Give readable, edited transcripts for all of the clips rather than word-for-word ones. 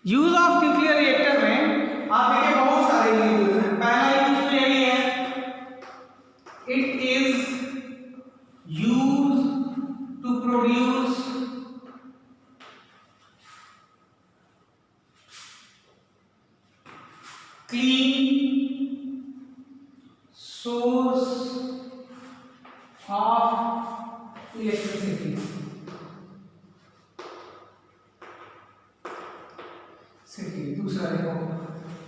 Use of nuclear reactor में आप देखिए बहुत सारे यूज हैं। पहला यूज तो यही है, it is use to produce clean source of electricity. दूसरा देखो,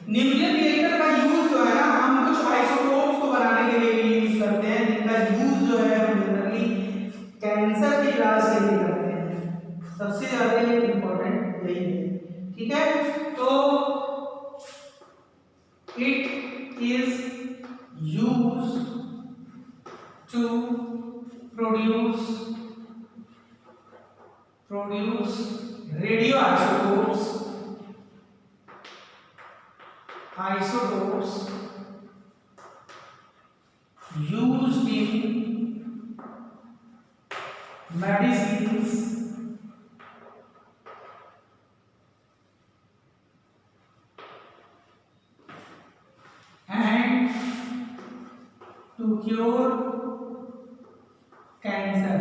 न्यूक्लियर रिएक्टर का यूज जो है ना, हम कुछ आइसोटोप्स को बनाने के लिए भी यूज करते हैं, जिनका यूज जो है हम जनरली कैंसर के इलाज के लिए करते हैं। सबसे ज्यादा इंपॉर्टेंट यही है, ठीक है। तो it is use to produce radio isotopes used in medicines and to cure cancer।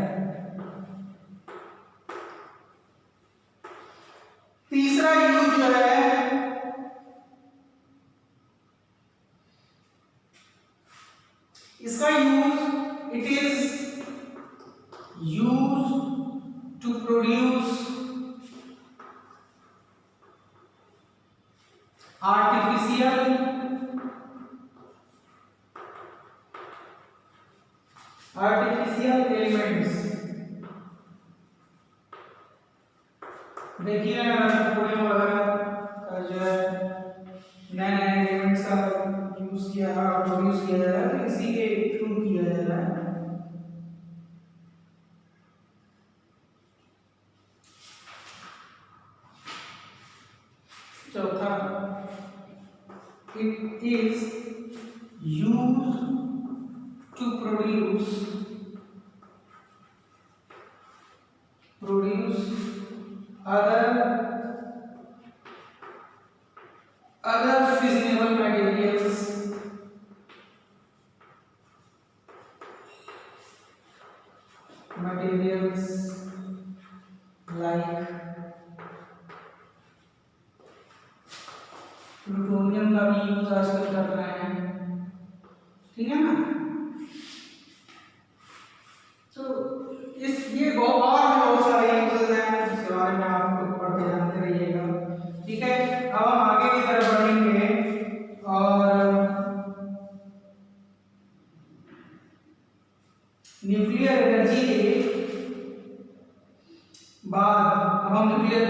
तीसरा यूज जो है, इसका use, it is use to produce artificial elements. देखिए पोडियम वगैरह का जो है नए नए एलिमेंट्स का यूज किया है और प्रोड्यूस किया जा रहा है, इसी के थ्रू किया जा रहा है। चौथा, it is use to produce other fissionable materials like plutonium का भी यूज आजकल कर रहे हैं, ठीक है ना। तो ये बहुत सारे यूजेस हैं जिसके बारे में आप पढ़ते जानते रहिएगा, ठीक है। अब हम आगे की तरफ बढ़ेंगे और न्यूक्लियर एनर्जी के बाद अब हम न्यूक्लियर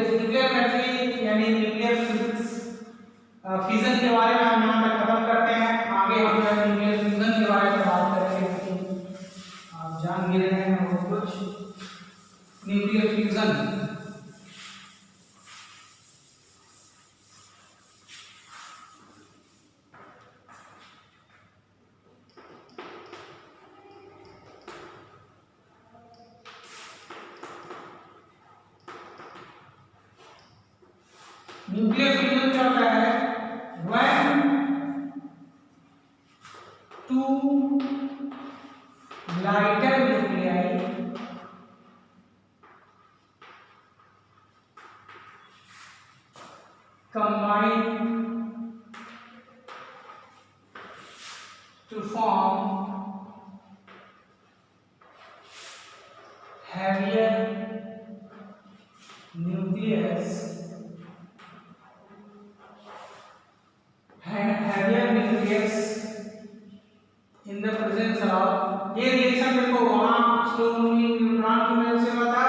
एनर्जी यानी न्यूक्लियर फिजिक्स फ्यूजन के बारे में हम यहाँ तक खत्म करते हैं। आगे हम न्यूक्लियर फ्यूजन के बारे में बात करेंगे। आप जान भी रहे हैं बहुत कुछ। न्यूक्लियर फ्यूजन, न्यूक्लियर फ्यूजन क्या होता है? When two lighter nuclei combine to form heavier nucleus in the presence of, ये रिएक्शन देखो वहां स्लो मूविंग न्यूट्रॉन की वजह से हुआ था,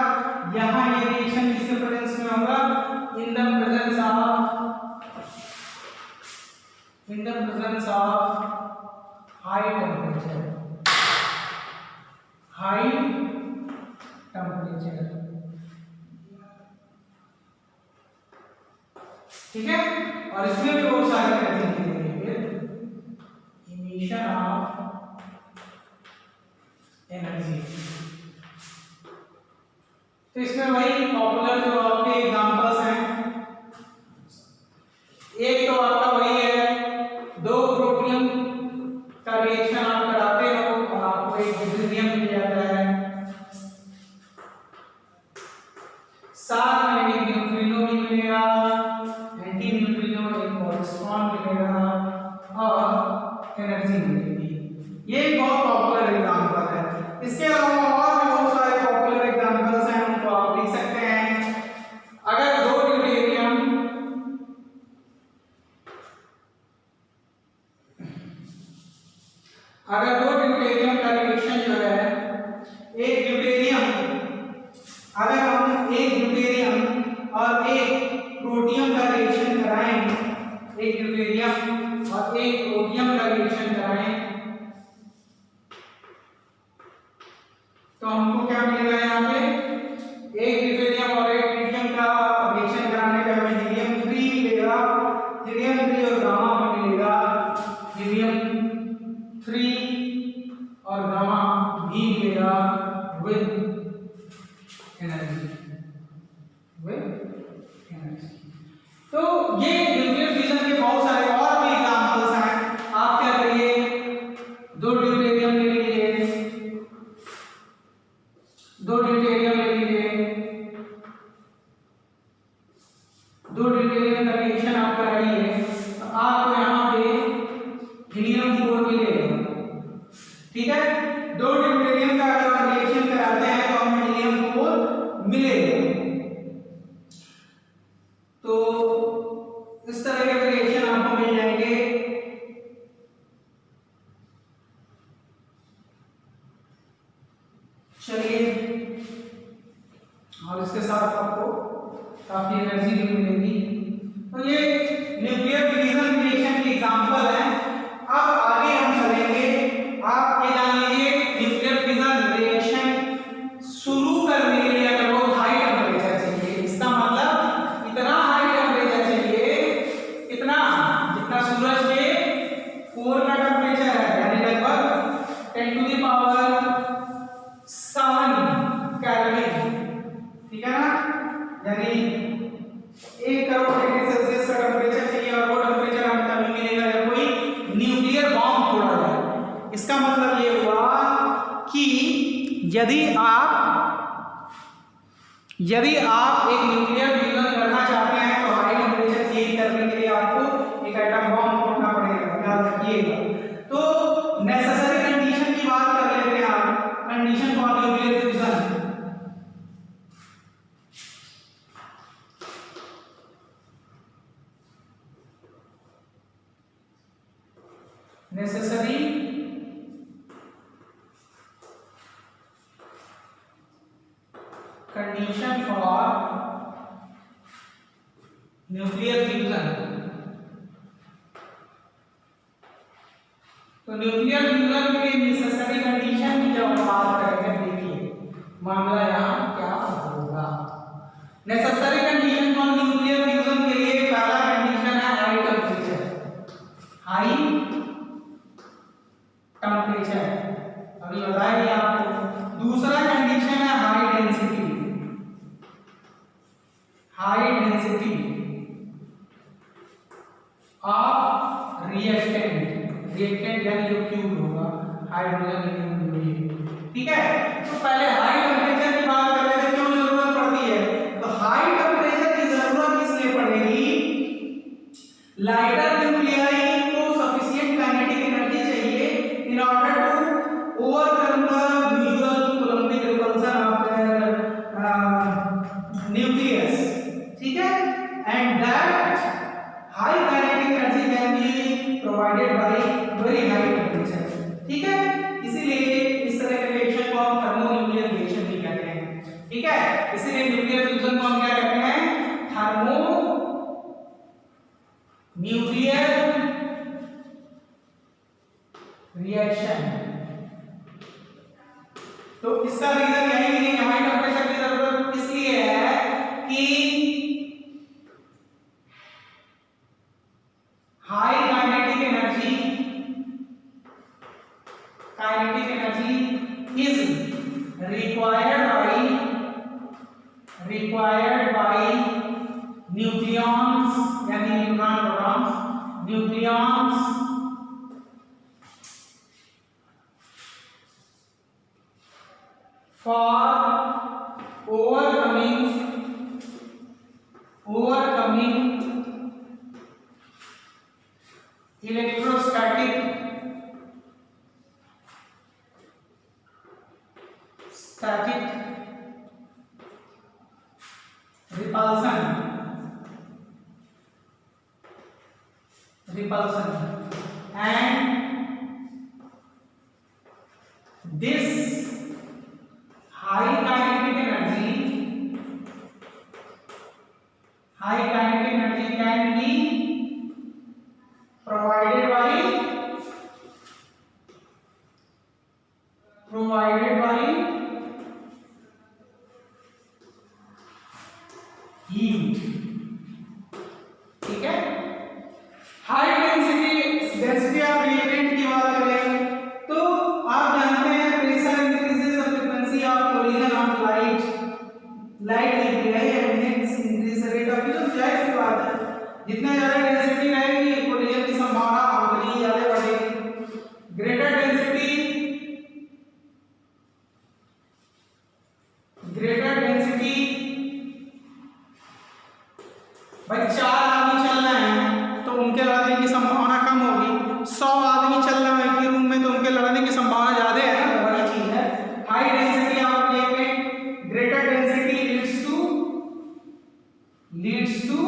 यहाँ ये रिएक्शन किसके प्रेजेंस में होगा? In the presence of high temperature, ठीक है। और इसमें भी बहुत सारी एनर्जी इमिशन ऑफ एनर्जी। तो इसमें वही पॉपुलर जो आपके एग्जांपल्स हैं साथ में एक न्यूट्रिनो भी मिलेगा, एंटी न्यूट्रिनो एक कॉरेस्पॉन्ड मिलेगा और एनर्जी मिलेगी। ये बहुत पॉपुलर एग्जांपल है। इसके अलावा और भी बहुत सारे पॉपुलर एग्जांपल्स हैं, उनको आप लिख सकते हैं। अगर दो ड्यूटेरियम का रिएक्शन जो है, एक ड्यूटेरियम, अगर हम एक ड्यूटेरियम और एक प्रोटियम का रिएक्शन कराएं, एक ड्यूटेरियम और एक प्रोटियम का रिएक्शन कराएं, तो हमको क्या मिलेगा? यहाँ पे एक ड्यूटेरियम और एक ट्रिटियम का रिएक्शन कराने पे हमें हीलियम 3 मिलेगा। हीलियम 3 और गामा में मिलेगा हीलियम 3 और गामा भी मिलेगा विद एनर्जी, तो ये न्यूक्लियर फिजन के बहुत सारे और भी एग्जांपल्स हैं। आप क्या करिए, दो ड्यूटेरियम ले लीजिए, दो ड्यूटेरियम ले लीजिए, दो ड्यूटेरियम का रिएक्शन आप कराइए, तो आपको यहाँ पे हीलियम 4 मिलेगा। ठीक है, दो ड्यूटेरियम का अगर आप रिएक्शन कराते हैं तो हमें हीलियम 4 मिलेगा। तो इस तरह के रिएक्शन आपको मिल जाएंगे। चलिए, और इसके साथ आपको काफी एनर्जी भी मिलेगी। तो ये न्यूक्लियर फिजन रिएक्शन की एग्जांपल है। अब आगे हम चलेंगे। आप ये जान लीजिए, न्यूक्लियर फिजन रिएक्शन शुरू करने के लिए अगर वो हाई टेम्परेचर चाहिए, इसका मतलब इतना हाई टेम्परेचर चाहिए, इतना जितना सूरज के कोर का टेम्परेचर है, यानी लगभग 10⁻⁷ केल्विन। ठीक है ना, यानी 1 करोड़ डिग्री सेल्सियस का टेम्परेचर चाहिए, और वो टेम्परेचर हमें तभी मिलेगा जब कोई न्यूक्लियर बॉम्ब फोड़ा जाए। इसका मतलब ये हुआ कि यदि आप एक न्यूक्लियर फ्यूजन करना चाहते हैं तो हाई टेम्परेचर चेंज करने के लिए आपको एक एटम बॉम्ब फोड़ना पड़ेगा, याद रखिएगा। तो नेसेसरी कंडीशन की बात कर लेते हैं आप, condition for nuclear fusion. Necessary condition for nuclear fusion. तो न्यूक्लियर फ्यूजन के लिए नेसेसरी कंडीशन की जब हम बात करेंगे, देखिए मामला यहाँ क्या होगा। Necessary condition for nuclear fusion के लिए पहला कंडीशन है हाई टेम्परेचर। हाई टेम्परेचर अभी बताया गया आपको। दूसरा कंडीशन है high density. High density of reactant यानी जो क्यूब होगा, हाइड्रोजन हीलियम क्यूब। ठीक है, तो पहले हाई टेम्परेचर की बात कर लेते हैं, क्यों जरूरत पड़ती है। तो हाई टेम्परेचर की जरूरत इसलिए पड़ेगी, लाइटर न्यूक्लियाई को सफिशिएंट काइनेटिक एनर्जी चाहिए in order to overcome the usual coulombic repulsion of the nucleus. ठीक है, and that high kinetic energy can be provided by very high temperature. ठीक है, इसीलिए इस तरह के रिएक्शन को हम थर्मोन्यूक्लियर रिएक्शन भी कहते हैं। ठीक है, इसीलिए न्यूक्लियर फ्यूजन को हम क्या कहते हैं? Thermo nuclear reaction. तो इसका रीजन यही है कि हाई टेम्परेचर की जरूरत इसलिए है कि high kinetic energy is required by nucleons यानी neutron protons, nucleons for overcoming electrostatic repulsion and this high kinetic energy can be provided by heat, ठीक है। हाई डेंसिटी ऑफ रिएक्टेंट की बात करें तो आप जानते हैं pressure increases the frequency of collision of light लिखी है इंक्रीज रेट ऑफ फ्यूजन। जाहिर सी बात है जितना ज्यादा डेंसिटी रहेगी कोलिजन की संभावना उतनी ही ज्यादा बढ़ेगी। ग्रेटर डेंसिटी भाई 4 आदमी चलना है तो उनके लड़ने की संभावना कम होगी। 100 आदमी चल रहा है कि रूम में तो उनके लड़ने की संभावना ज्यादा है ना, वही चीज है। हाई डेंसिटी आप देखें, greater density leads to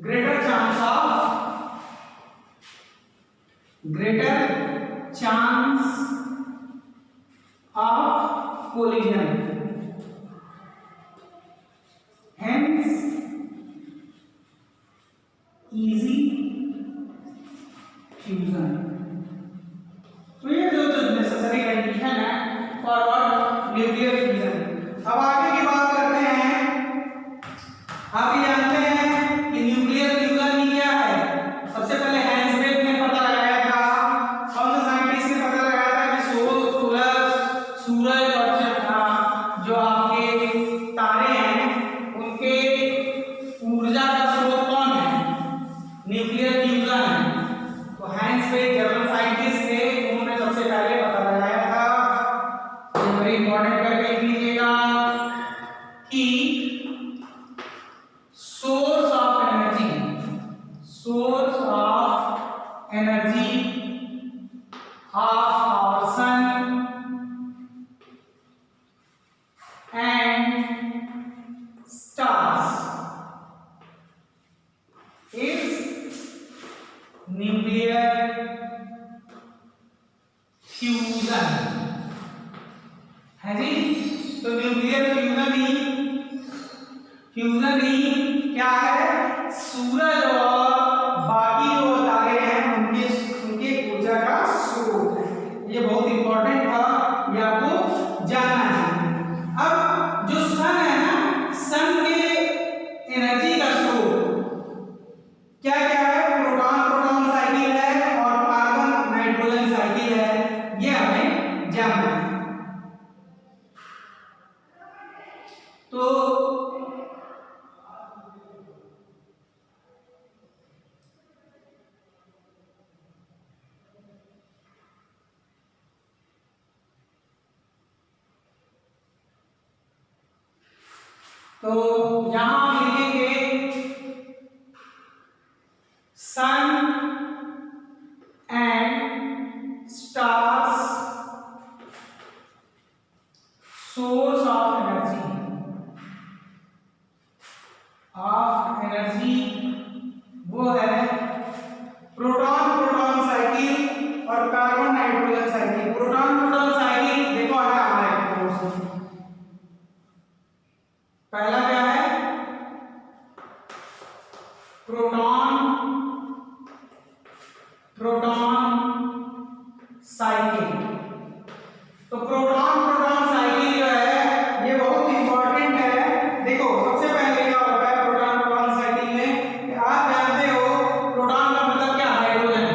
greater chance of collision, hence easy fusion। तो ये जो नेसेसरी कंडीशन है फॉर न्यूक्लियर फ्यूजन। अब आगे की बात करते हैं। आप ये जानते हैं कि न्यूक्लियर फ्यूजन क्या है? सबसे पहले हैंसबेक ने पता लगाया था। कौन से साइंटिस्ट ने पता लगाया था कि सूरज और जो आपके तारे हैं उनके ऊर्जा का स्रोत कौन है? न्यूक्लियर फ्यूजन है। तो हैंसबेक जर्मन साइंटिस्ट थे, उन्होंने सबसे पहले पता लगाया था। वेरी इंपॉर्टेंट करके लिख लीजिएगा कि source of energy of our sun and stars is nuclear fusion है जी। तो न्यूक्लियर फ्यूजन ही क्या है? सूरज और बाकी जो तारे हैं उनके ऊर्जा का स्रोत है। ये बहुत इंपॉर्टेंट था, ये आपको जानना चाहिए। अब जो सन है ना, सन के एनर्जी का स्रोत क्या क्या है? प्रोटॉन साइकिल है और कार्बन नाइट्रोजन साइकिल है। ये हमें जानना है। तो यहां लिखेंगे sun and stars source of energy वो है प्रोटॉन साइकिल और carbon nitrogen cycle. Proton cycle देखो है हमारे कोर्स में। पहला क्या है? Proton cycle. तो प्रोटॉन साइकिल जो है ये बहुत इंपॉर्टेंट है। देखो सबसे पहले क्या होता है प्रोटॉन साइकिल में, आप जानते हो प्रोटॉन का मतलब क्या? हाइड्रोजन।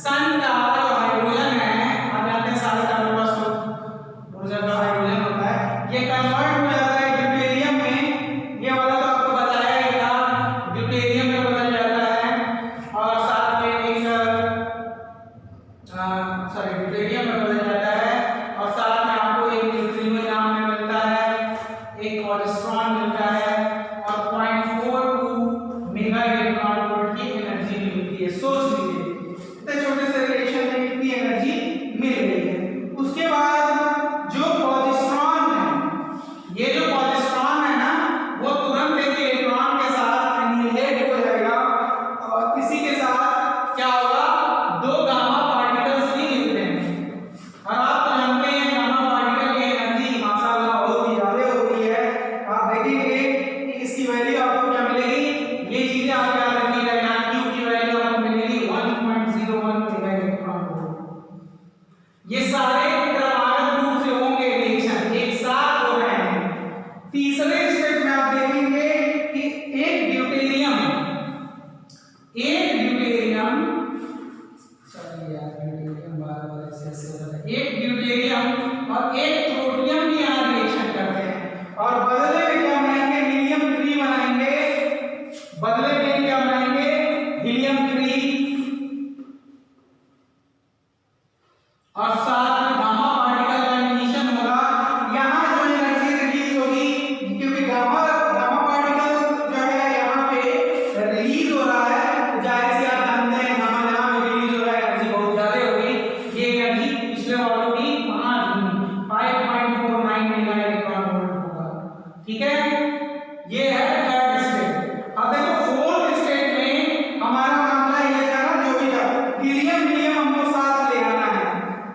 सन का जो हाइड्रोजन है आप जानते हैं सारे तारों का स्रोत ऊर्जा का हाइड्रोजन होता है। ये कन्वर्ट हो जाता है ड्यूटेरियम में। ये वाला तो आपको बताया ही था, ड्यूटेरियम में बदल जाता है और साथ में एक ड्यूटेरियम में बदल जाता है और साथ में बदले में क्या बनाएंगे, हीलियम 3 और साथ में गामा पार्टिकल का इमिशन होगा। यहाँ जो एनर्जी रिलीज होगी, क्योंकि गामा पार्टिकल जो है यहाँ पे रिलीज हो रहा है, तो जाहिर सी आप जानते हैं गामा जहाँ पे रिलीज हो रहा है एनर्जी बहुत ज्यादा होगी। ये एनर्जी पिछले वालों की 5.49 मेगा इलेक्ट्रॉन वोल्ट होगा। ठीक है, ये है थर्ड स्टेट। अब देखो फोर्थ स्टेट में हमारा मामला ये था ना, जो भी था हीलियम हमको साथ ले आना है।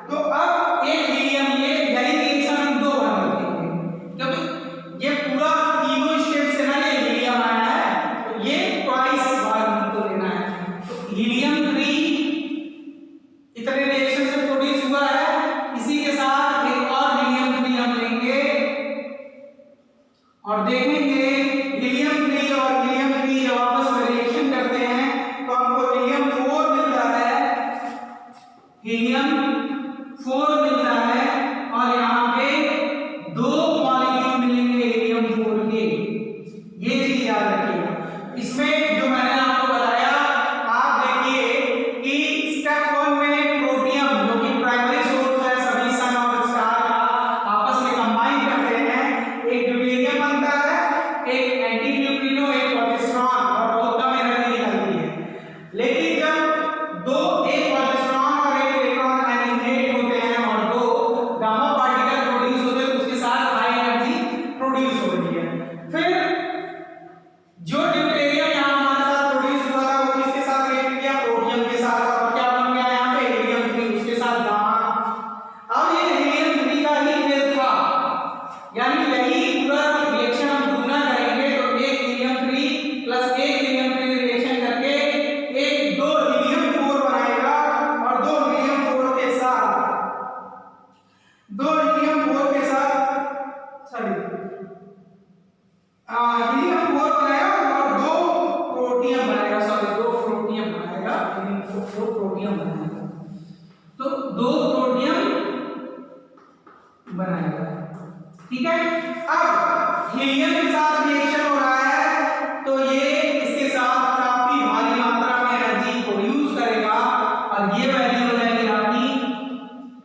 तो अब एक हीलियम ये यही रिएक्शन हम दो बार करेंगे, क्योंकि ये पूरा तीनों स्टेप से ना ये हीलियम आया है, तो ये ट्वाइस बार हमको लेना है। तो हीलियम 3 इतने रिएक्शन से प्रोड्यूस हुआ है, इसी के साथ एक और हीलियम 3 हम लेंगे और देखेंगे हीलियम 3 और हीलियम 3 जब आपस में रिएक्शन करते हैं तो हमको हीलियम 4 मिलता है, हीलियम 4 मिलता है और यहाँ पे 2 मॉलिक्यूल मिलेंगे हीलियम 4 के। ये चीज याद रखिएगा। इसमें जो मैंने आपको बताया, आप देखिए कि स्टेप 1 में प्रोटियम जो कि प्राइमरी सोर्स है सभी सन और स्टार का, आपस में कंबाइन करते हैं, एक ड्यूटेरियम बनता है, एक एंटी न्यूट्रिनो, एक प्रोजेस्टेरॉन, और बहुत कम एनर्जी निकलती है। लेकिन जब एक प्रोजेस्टेरॉन और एक इलेक्ट्रॉन एनिमेट होते हैं और 2 गामा पार्टिकल प्रोड्यूस होते हैं, तो उसके साथ हाई एनर्जी प्रोड्यूस होती है। फिर जो ड्यूटेरियम यहाँ हमारे साथ प्रोड्यूस हुआ था वो किसके साथ रिएक्ट किया, प्रोटियम के साथ, और क्या बन गया यहाँ पे हीलियम 3, उसके साथ गामा। अब ये हीलियम 3 का ही खेल था, यानी यही पूरा रिएक्शन हम दूना करेंगे, तो एक हीलियम 3 प्लस एक हीलियम 3 रिएक्शन करके एक 2 हीलियम 4 बनाएगा और 2 हीलियम 4 के साथ हीलियम 4 बनाएगा और 2 प्रोटियम बनाएगा, 2 प्रोटियम बनाएगा, प्रोटियम बनाएगा, तो 2 प्रोटियम बनाएगा। ठीक है, अब हीलियम के साथ रिएक्शन हो रहा है, तो ये इसके साथ काफी भारी मात्रा में एनर्जी प्रोड्यूस करेगा और ये वैल्यू हो जाएगी आपकी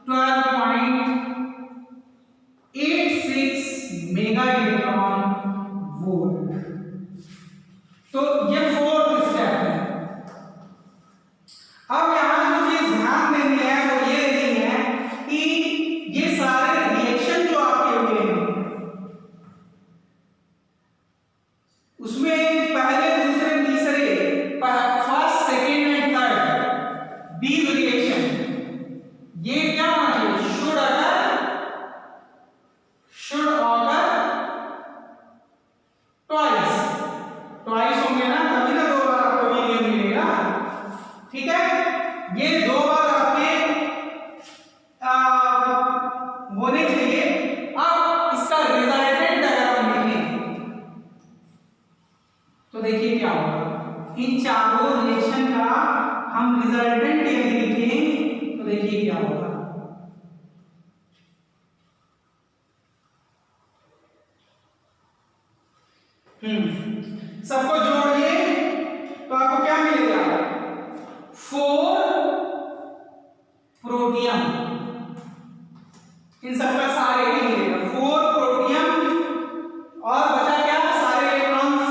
12.86 मेगा इलेक्ट्रॉन वोल्ट। तो ये फोर्थ स्टेप है। अब यहां जो चीज ध्यान देनी है वो ये देनी है कि ये सारे रिएक्शन जो आपके हुए हैं उसमें पहले, दूसरे, तीसरे, first, second and third these reaction, ये क्या होना चाहिए, शुड ऑकर ट्वाइस होंगे ना, तभी ना 2 बार आपको हीलियम मिलेगा। ठीक है, ये 2 बार आपके होने चाहिए। अब इसका रिजल्टेंट अगर हम लिखें तो देखिए क्या होगा, इन चारों रिएक्शन का हम रिजल्टेंट यदि लिखें तो देखिए क्या होगा। सबको जोड़िए तो आपको क्या मिलेगा, 4 प्रोटियम, इन सबका सारे ही मिलेगा 4 प्रोटियम, और बचा क्या, सारे इलेक्ट्रॉन्स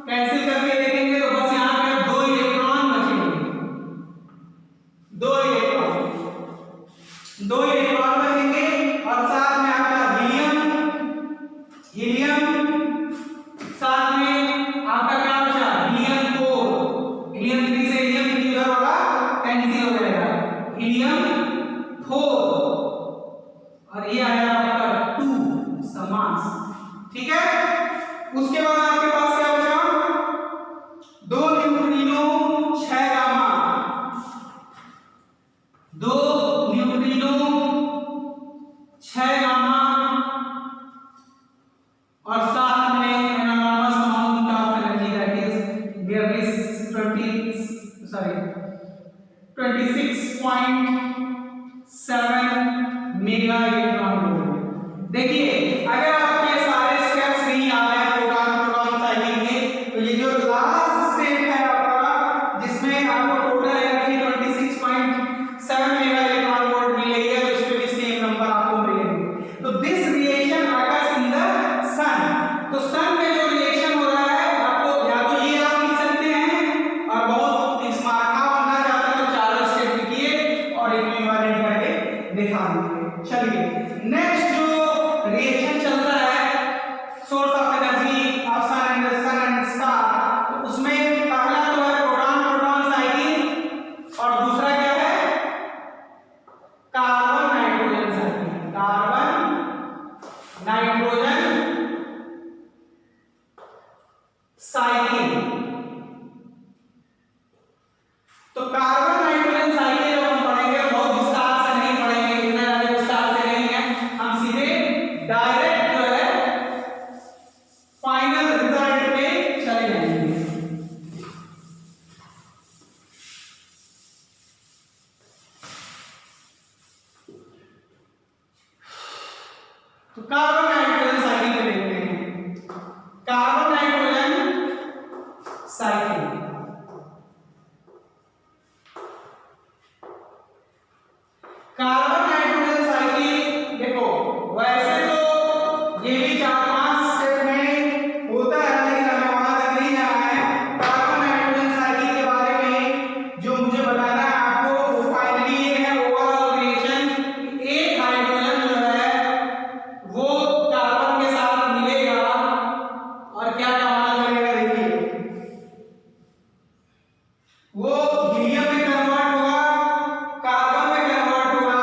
कैंसिल करके देखेंगे तो बस यहाँ पे 2 इलेक्ट्रॉन बचेंगे, 2 इलेक्ट्रॉन बचेंगे, और साथ में आपका हीलियम साथ में आपका क्या बचा, हीलियम 4, हीलियम 3 से हीलियम 3 उधर होगा, कैंसिल हो जाएगा, हीलियम 4 और ये आया आपका 2 समास। ठीक है, उसके बाद आपके पास क्या बचा, 2 न्यूट्रिनो 6 गामा, 2 न्यूट्रिनो 6 गामा, और साथ में enormous amount of energy that is nearly 26.7 mega electron volt. देखिए अगर आपके सारे स्टेप्स नहीं आ रहे हैं प्रोटॉन साइक्लिंग के, तो ये जो लास्ट साइकिल। तो कार्बन नाइट्रोजन साइकिल जब हम पढ़ेंगे बहुत विस्तार से नहीं पढ़ेंगे, इतना ज्यादा विस्तार से नहीं है, हम सीधे डायरेक्ट जो है फाइनल रिजल्ट पे चले जाएंगे। तो कार्बन नाइट्रोजन साइकिल पे देखते हैं। Carbon nitrogen cycle, carbon nitrogen cycle देखो वैसे तो ये भी 4-5 स्टेप में होता है, लेकिन हमें वहां तक नहीं जाना है। कार्बन नाइट्रोजन साइकिल के बारे में जो मुझे बताना है आपको वो फाइनली ये है ओवरऑल रिएक्शन। एक हाइड्रोजन जो है वो कार्बन के साथ मिलेगा और क्या कमाल करेगा, देखिए वो हीलियम में कन्वर्ट होगा, कार्बन में कन्वर्ट होगा,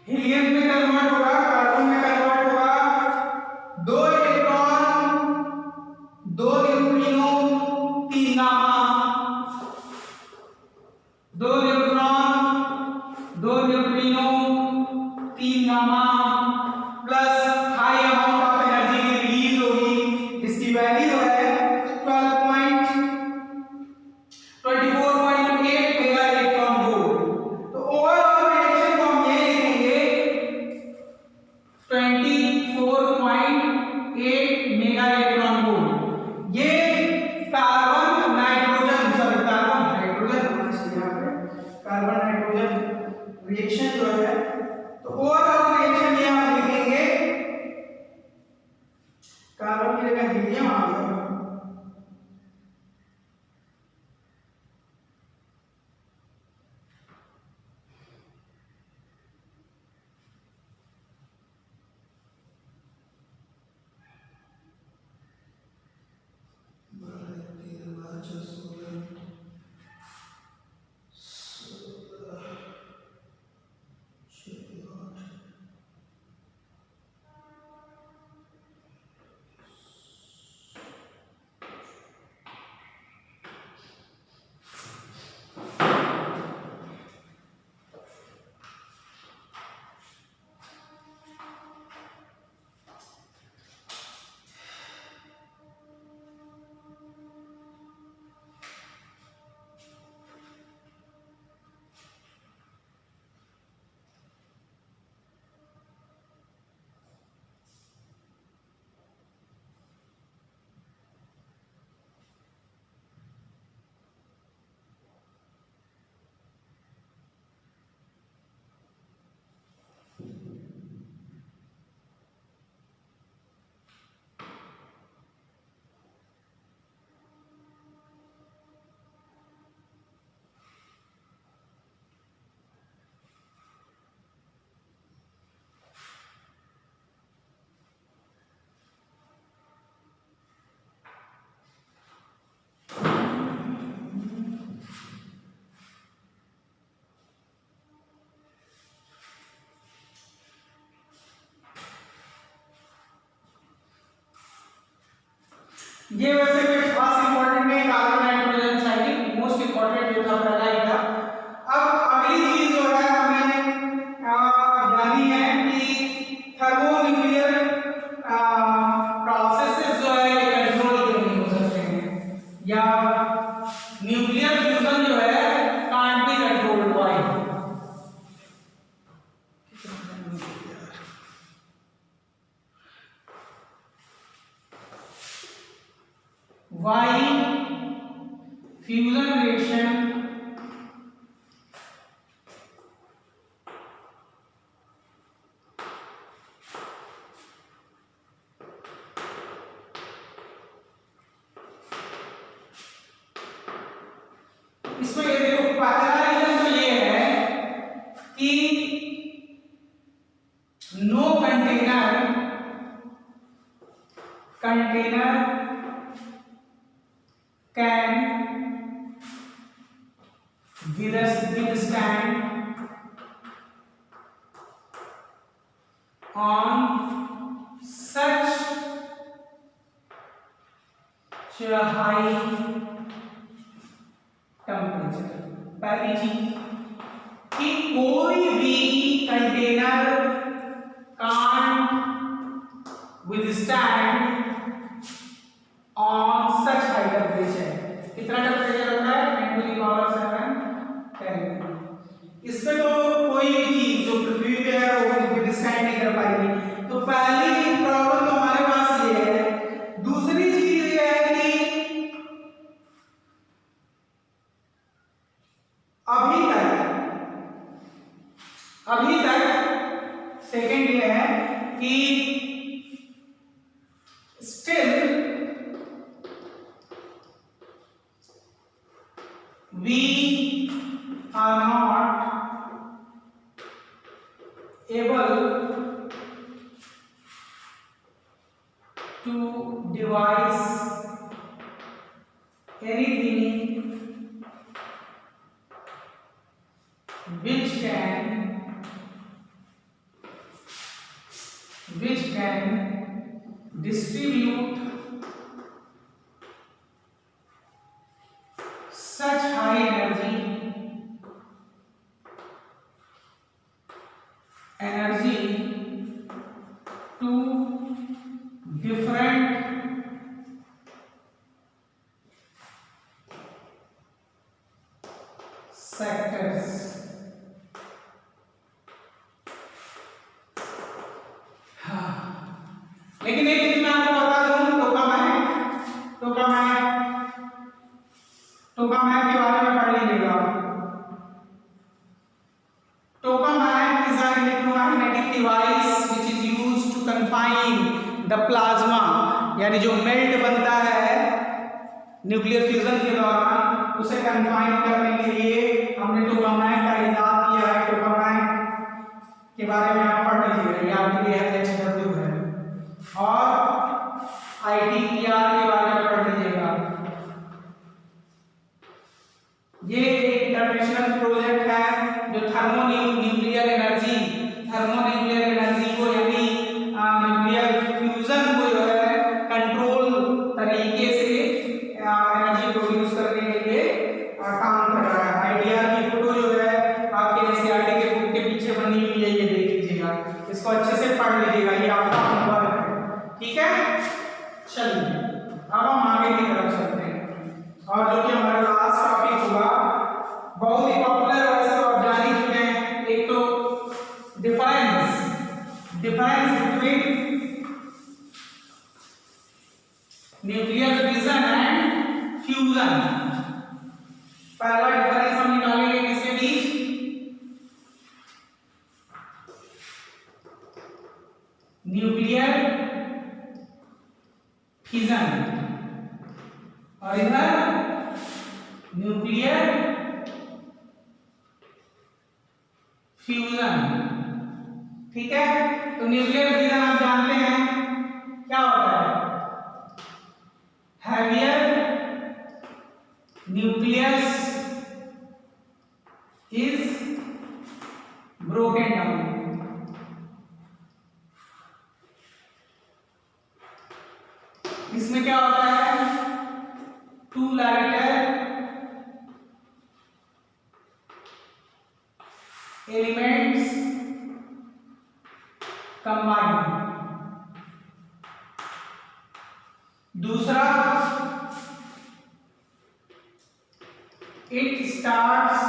हीलियम में कन्वर्ट होगा, कार्बन में कन्वर्ट होगा, 2 electron 2 neutrino 3 gamma, 2 neutron 2 neutrino 3 gamma plus high amount of energy की रिलीज होगी, जिसकी वैल्यू है 24.8 मेगा इलेक्ट्रॉन वोल्ट। तो ओवरऑल रिएक्शन को हम ये लिखेंगे 24.8 मेगा इलेक्ट्रॉन वोल्ट। ये carbon nitrogen sorry carbon hydrogen होना चाहिए यहाँ पे, कार्बन नाइट्रोजन रिएक्शन जो है, तो ओवरऑल रिएक्शन ये हम लिखेंगे, कार्बन की जगह हीलियम आ गया, ये वैसे कोई खास इंपॉर्टेंट नहीं, carbon nitrogen cycle most important जो था पहला ही था। अब अगली चीज जो है हमें जाननी है कि थर्मोन्यूक्लियर प्रोसेसेस जो है ये कंट्रोल क्यों नहीं हो सकते हैं, या न्यूक्लियर फ्यूजन जो है can't be controlled by. Why fusion reaction इसमें ये देखो पहला रीजन तो ये है कि no container can withstand on such a high temperature। पहली चीज कि कोई भी container can't withstand on such high temperature। कितना टेम्परेचर होता है 10⁻⁷ इसमें तो कोई भी चीज जो पृथ्वी पे है वो विथस्टैंड नहीं कर पाएगी। तो पहली प्रॉब्लम तो हमारे पास ये है। दूसरी चीज ये है कि अभी तक सेकंड ये है कि still we are not able to devise anything which can distribute such high energy to different sectors। लेकिन एक चीज मैं आपको बता दूं, टोकामैक के बारे में पढ़ लीजिएगा। Tokamak is an electromagnetic device which is used to confine the plasma, यानी जो मेल्ट बनता है न्यूक्लियर फ्यूजन के दौरान उसे कंफाइन करने के लिए हमने टोकामैक का इजाद किया है। टोकामैक के बारे में आप पढ़ लीजिएगा, ये आपके लिए HW है। और ITER के बारे में पढ़ लीजिएगा। ये एक इंटरनेशनल प्रोजेक्ट है जो थर्मोन्यूक्लियर एनर्जी को यानी न्यूक्लियर फ्यूजन को जो है कंट्रोल तरीके से एनर्जी प्रोड्यूस करने के लिए काम कर रहा है। ITER की फोटो जो है आपके NCERT के बुक के पीछे बनी हुई है, ये देख लीजिएगा, इसको अच्छे से पढ़ लीजिएगा, ये आपका होमवर्क है। ठीक है, चलिए अब हम आगे की तरफ चलते हैं और जो कि हमारा लास्ट टॉपिक होगा, बहुत ही पॉपुलर वैसे तो आप जान ही चुके हैं। एक तो difference between nuclear fission and fusion. पहला डिफरेंस हम निकालेंगे किसके बीच, न्यूक्लियर फिजन और इधर न्यूक्लियर फ्यूजन। ठीक है, तो न्यूक्लियर फिजन आप जानते हैं क्या होता है, heavier nucleus is broken down. इसमें क्या होता है, टू लाइटर एलिमेंट्स कंबाइन। दूसरा, it starts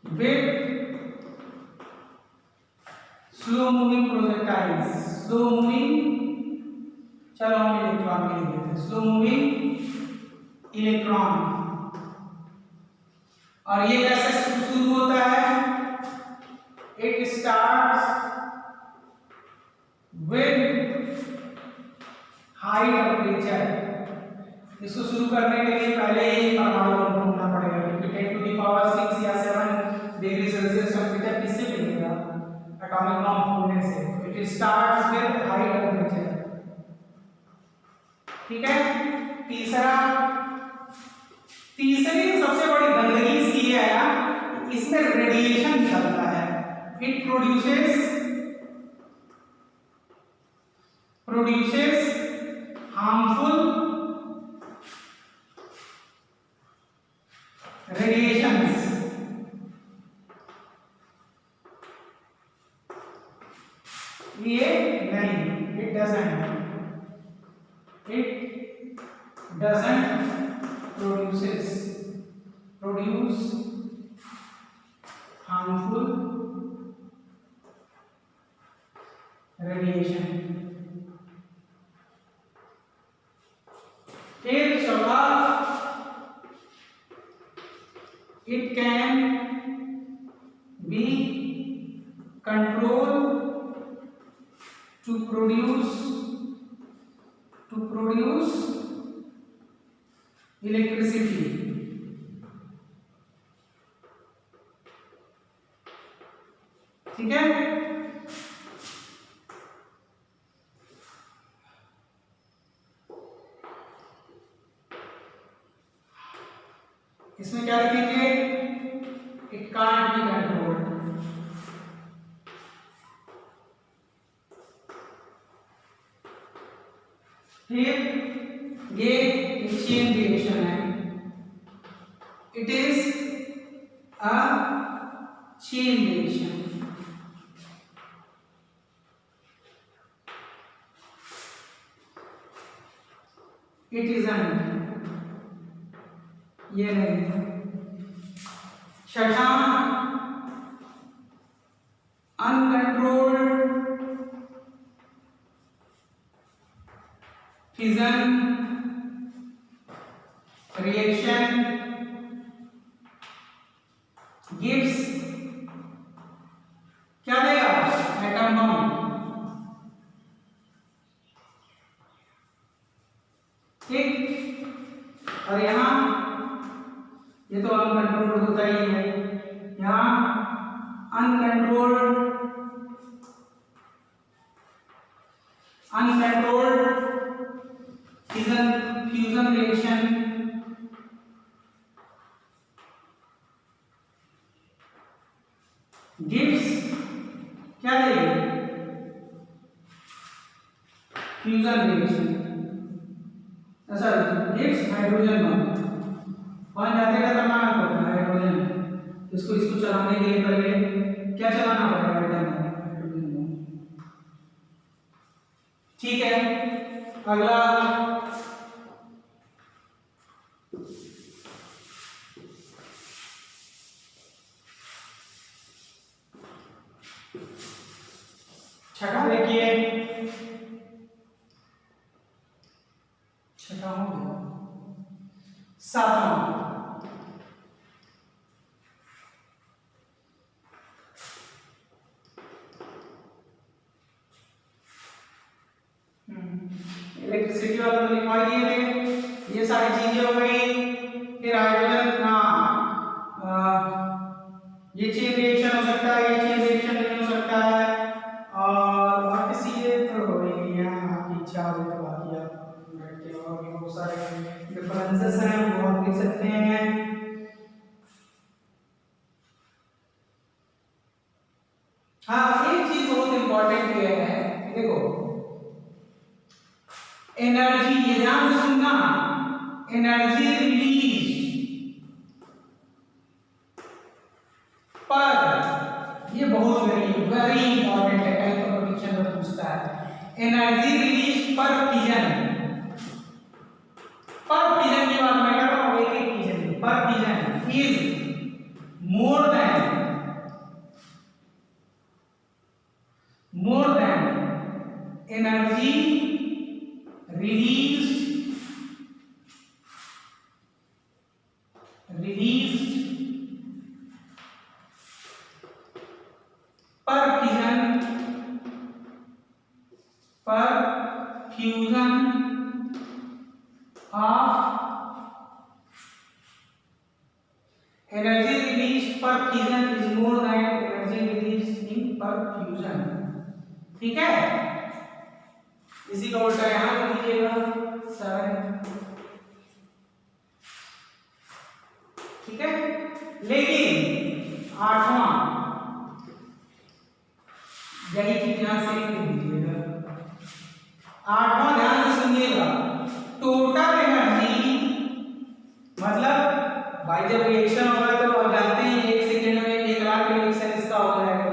with slow moving projectiles. Slow moving, चलो हम इलेक्ट्रॉन के लिए देते हैं, स्लो मूविंग इलेक्ट्रॉन। और ये कैसे शुरू होता है, it starts with high temperature. इसको शुरू करने के लिए पहले ही परमाणु बम ढूंढना पड़ेगा, क्योंकि 10⁻⁶ या 7 डिग्री सेल्सियस टेम्परेचर किससे मिलेगा, एटॉमिक बम फोड़ने से। It starts with high temperature. ठीक है, तीसरा तीसरी सबसे बड़ी गंदगी इसकी है यार, इसमें रेडिएशन निकलता है। It produces harmful radiations. ये नहीं, it doesn't produce harmful radiation. फिर चौथा, it can be control to produce electricity. ठीक है, इसमें क्या लिखेंगे, इट कांट बी कंट्रोल्ड। फिर ये चेन रिएक्शन है, it is a chain reaction. It isn't, ये नहीं। छठा, अनकंट्रोल्ड फिजन रिएक्शन गिव्स क्या देगा, एटम बम। ठीक, और यहां ये तो अनकंट्रोल्ड होता ही है, यहां अनकंट्रोल्ड फ्यूजन रिएक्शन गिव्स क्या देगी, fusion reaction, sorry gives hydrogen bomb. कौन जाते का करना पड़ता है, हाइड्रोजन। इसको चलाने के लिए पहले क्या चलाना पड़ेगा, हाइड्रोजन बम। ठीक है, अगला छठा देखिए, छठा हो गया, सातवां, इलेक्ट्रिसिटी वाला तो लिखवा दिए थे, ये सारी चीजें हो गई। फिर हाइड्रोजन, ये चेन रिएक्शन हो सकता है, ये चेन रिएक्शन नहीं हो सकता है, और बाकी चीजें तो आपकी इच्छा हो तो बाकी आप बैठ के और भी बहुत सारे डिफरेंसेस हैं वो आप देख सकते हैं। हाँ, एक चीज बहुत इंपॉर्टेंट ये है, देखो एनर्जी, ये ध्यान से सुनना, एनर्जी रिलीज पर, ये बहुत वेरी इंपॉर्टेंट है, कई तो परीक्षा में पूछता है। एनर्जी रिलीज पर फिजन की बात मैं कर रहा हूं, एक फिजन पर fission is more than energy released पर फ्यूजन ऑफ एनर्जी रिलीज्ड पर fusion is more than energy released in पर फ्यूजन। ठीक है, इसी का उल्टा यहां लिख दीजिएगा 7। लेकिन आठवां, यही चीज ध्यान से लिख दीजिएगा, आठवां ध्यान से सुनिएगा, टोटल एनर्जी मतलब भाई जब रिएक्शन होगा तो आप जानते हैं 1 सेकंड में 1 लाख रिएक्शन इसका हो जाएगा।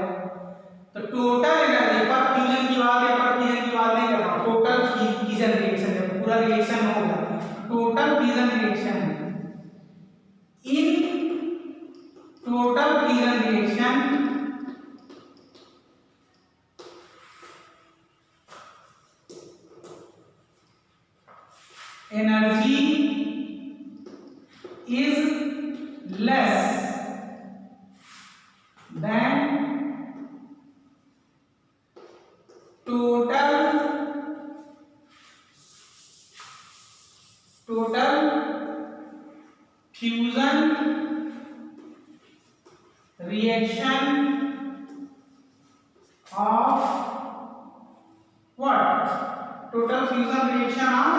तो टोटल एनर्जी पर फ्यूजन की बात या पर फिजन की बात नहीं कर रहा हूं, टोटल फिजन रिएक्शन जब पूरा रिएक्शन होगा, total fission reaction in total fission reaction energy is less than total fusion reaction of what? Total fusion reaction of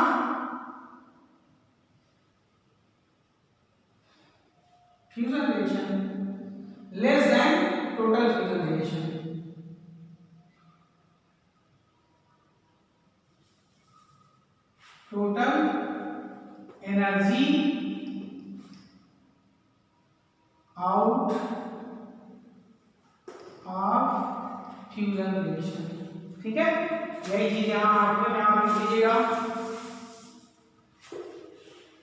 fusion reaction less than total fusion reaction. Total energy out of fusion reaction, ठीक है, यही चीज यहाँ आठवें में आप लिख लीजिएगा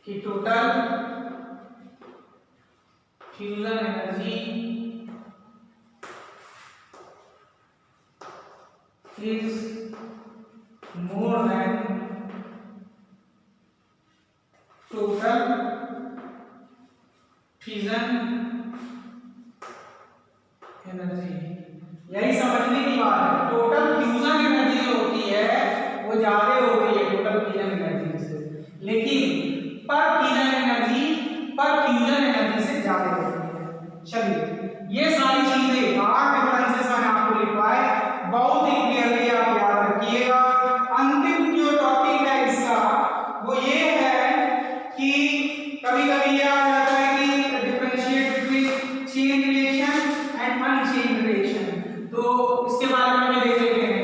कि total fusion energy is more than total fission energy। यही समझने की बात है, टोटल फ्यूजन एनर्जी जो होती है वो ज्यादा होती है टोटल फिजन एनर्जी से, लेकिन पर फिजन एनर्जी से ज्यादा होती है। चलिए ये सारी चीजें 8 डिफरेंसेस मैंने आपको लिखवाए, बहुत ही क्लियरली आप याद रखिएगा। अंतिम जो टॉपिक है इसका वो ये है कि कभी-कभी ये आ जाता है कि differentiate between chain reaction and unchain reaction, तो इसके बारे में भी देख लेते हैं।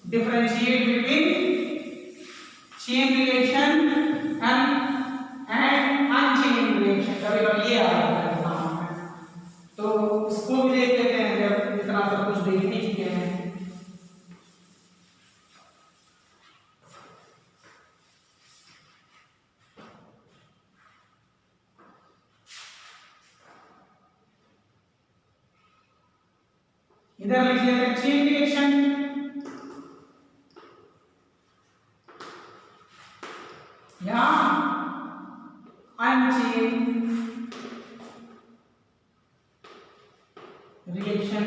Differentiate between chain reaction and unchain reaction, कभी-कभी ये आ जाता है एग्जाम में, तो इसको भी देख लेते हैं जब इतना सब कुछ देख ही चुके हैं। इधर लिख लेते हैं चेन रिएक्शन, यहां अनचेन रिएक्शन।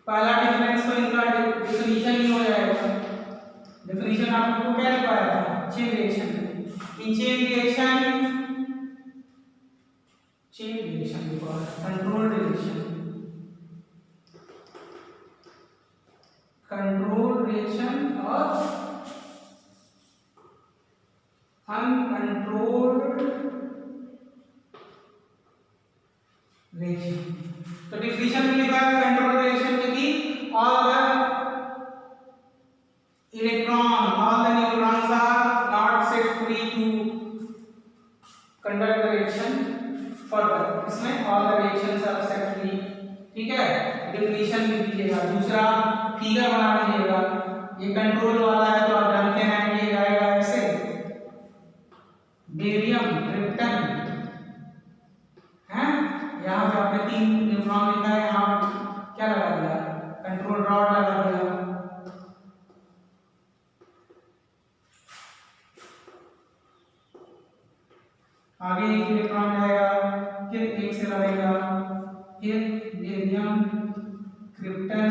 पहला डिफरेंस तो इनका डिफिनीशन ही हो जाएगा, डिफिनीशन आपको क्या लिखवाया था चेन रिएक्शन में, इन चेन रिएक्शन लिखा कंट्रोल रिएक्शन और अनकंट्रोल्ड रिएक्शन। तो डिफिनीशन में लिखा है कंट्रोल रिएक्शन में कि all the neutrons are not set free to conduct the reaction further, इसमें all the reactions are set free, ठीक है, डिफिनीशन लिख दीजिएगा। दूसरा फिगर बना लीजिएगा, ये कंट्रोल वाला है तो आप जानते हैं ये जाएगा ऐसे, बेरियम क्रिप्टन है, यहाँ पे आपने 3 न्यूट्रॉन लिखा है, यहाँ क्या लगा दिया कंट्रोल रॉड लगा दिया, आगे एक इलेक्ट्रॉन जाएगा, फिर एक से लड़ेगा, फिर बेरियम क्रिप्टन,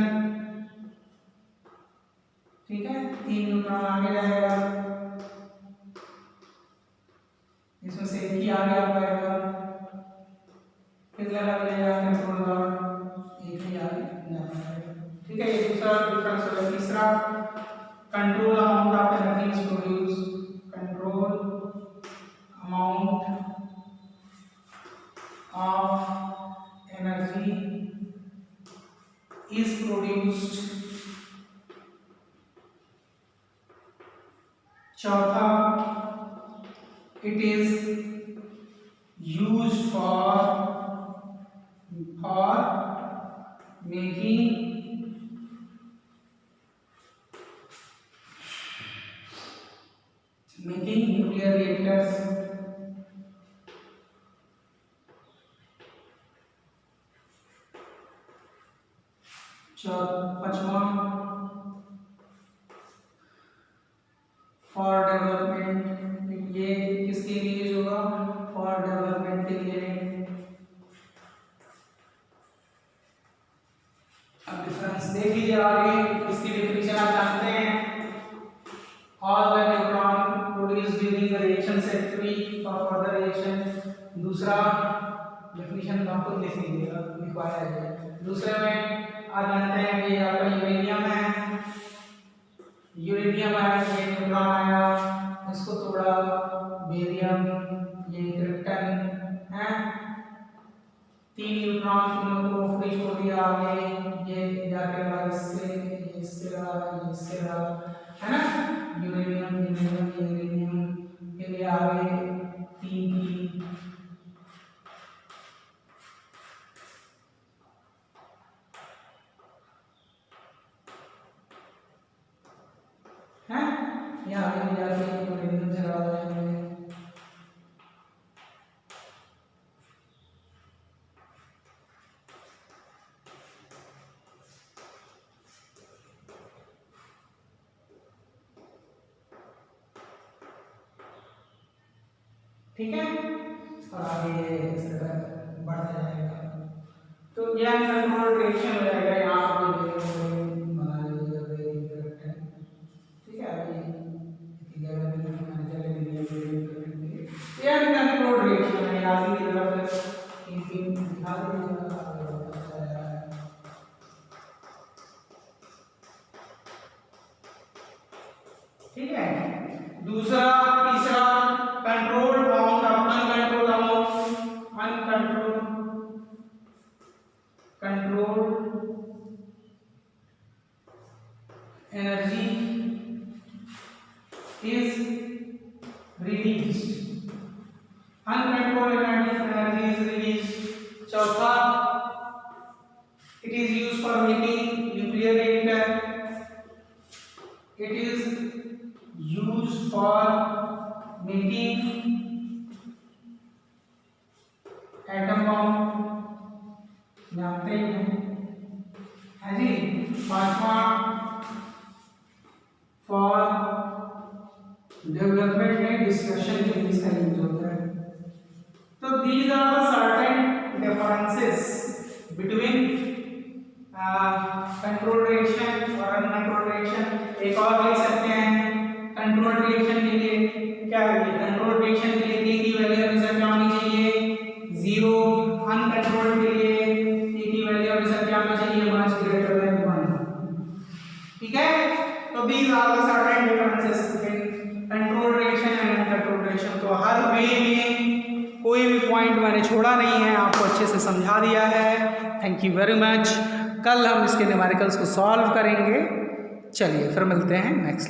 ठीक है, 3 न्यूट्रॉन आगे जाएगा, इसमें से एक ही आगे आ पाएगा, फिर लगा दिया कंट्रोल रॉड, एक ही आगे जा पाएगा, ठीक है, ये दूसरा डिफरेंस हो गया। तीसरा control amount of energy is produce, control amount of energy is produced। चौथा, it is used for making nuclear reactors। पांचवा, फॉर डेवलपमेंट। ये किसके लिए यूज होगा? फॉर डेवलपमेंट के लिए। अब डिफरेंस देख लीजिए आगे, इसकी डेफिनेशन आप जानते हैं। All the neutron produce during the reaction set free for further reaction. दूसरा डेफिनेशन आप खुद लिख लीजिएगा, लिखवाया है। दूसरे में आप जानते हैं ये आपका यूरेनियम है, यूरेनियम है, ये न्यूट्रॉन आया, इसको तोड़ा बेरियम, ये क्रिप्टन है। 3 न्यूट्रॉन, तीनों को फ्री छोड़ दिया आगे, ये जाके लगा इससे लगा, इससे लगा, है ना। यूरेनियम, यूरेनियम के लिए आगे 3 है। यहाँ आगे भी जाके यूरेनियम से लगा देंगे। ठीक है, और आगे इस तरह बढ़ता जाएगा। तो यह कंट्रोल रिएक्शन हो जाएगा। यहाँ पर बना लीजिएगा, ठीक है। अभी यह कंट्रोल रिएक्शन है। आगे की तरफ दिखा दीजिएगा। ठीक है। दूसरा, तीसरा, control amount of uncontrolled amount, controlled energy is released. Uncontrolled energy is released. चौथा, it is used for making nuclear reactor. It is used for making atom bomb, जानते ही हैं, है जी। पांचवा, फॉर डेवलपमेंट में डिस्कशन के लिए इसका यूज होता है। तो these are the certain differences between controlled reaction और अनकंट्रोल्ड रिएक्शन। एक और लिख सकते हैं, कंट्रोल्ड रिएक्शन के लिए क्या है? कंट्रोल्ड रिएक्शन के लिए K की वैल्यू हमेशा क्या होनी चाहिए? 0। अनकंट्रोल्ड के लिए K की वैल्यू हमेशा क्या होना चाहिए? much greater than 1। ठीक है। तो these are the certain differences between controlled reaction and uncontrolled reaction। तो हर वे में कोई भी पॉइंट मैंने छोड़ा नहीं है, आपको अच्छे से समझा दिया है। Thank you very much. कल हम इसके न्यूमेरिकल्स को सॉल्व करेंगे। चलिए फिर मिलते हैं नेक्स्ट।